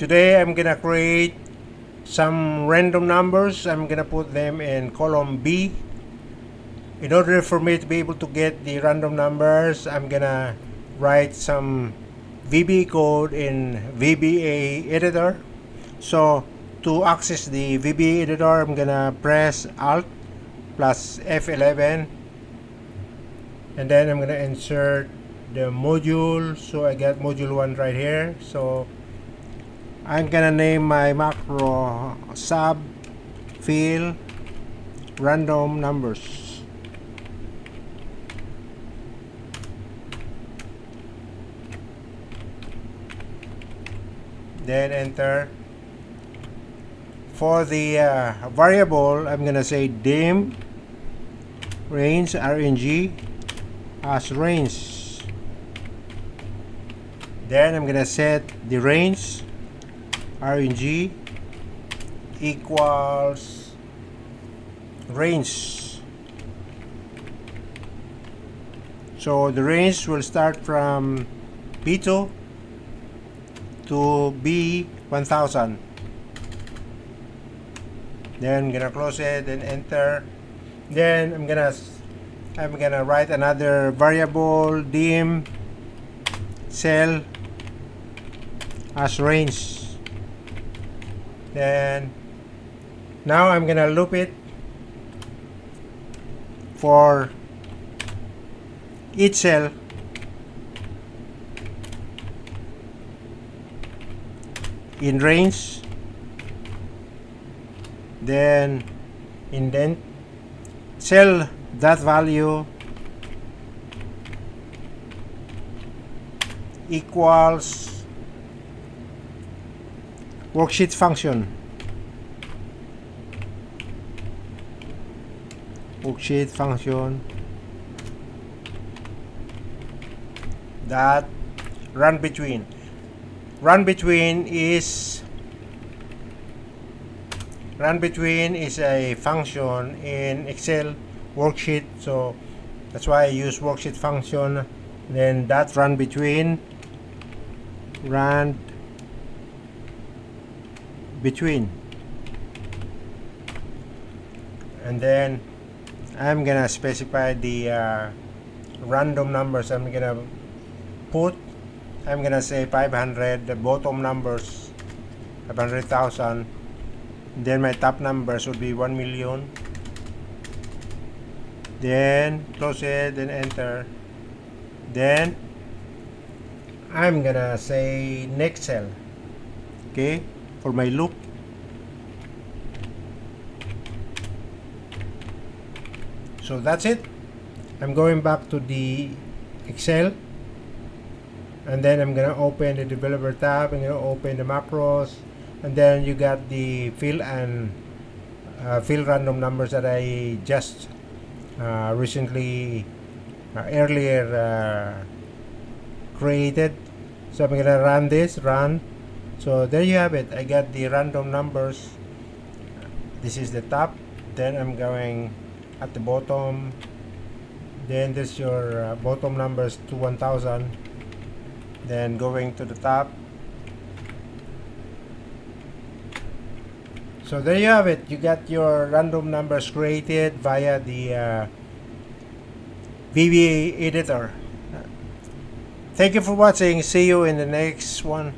Today I'm gonna create some random numbers. I'm gonna put them in column B. In order for me to be able to get the random numbers, I'm gonna write some VBA code in VBA editor. So to access the VBA editor, I'm gonna press Alt plus F11, and then I'm gonna insert the module. So I got module 1 right here. So I'm gonna name my macro sub field random numbers. Then enter. For the variable, I'm gonna say dim range RNG as range. Then I'm gonna set the range RNG equals range. So the range will start from B2 to B1000. Then I'm gonna close it and enter. Then I'm gonna write another variable dim cell as range. Then now I'm gonna loop it for each cell. In range, then indent cell that value equals worksheet function. Worksheet function that run between. Run between is a function in Excel worksheet, so that's why I use worksheet function. Then that run between, and then I'm gonna specify the random numbers. I'm gonna say 500, the bottom numbers 500,000. Then my top numbers would be 1 million. Then close it and enter. Then I'm gonna say next cell, okay, for my loop. So that's it. I'm going back to the Excel, and then I'm gonna open the developer tab. I'm gonna open the macros, and then you got the field and field random numbers that I just recently earlier created. So I'm gonna run this. So there you have it. I got the random numbers. This is the top. Then I'm going at the bottom. Then there's your bottom numbers to 1000. Then going to the top. So there you have it. You got your random numbers created via the VBA editor. Thank you for watching. See you in the next one.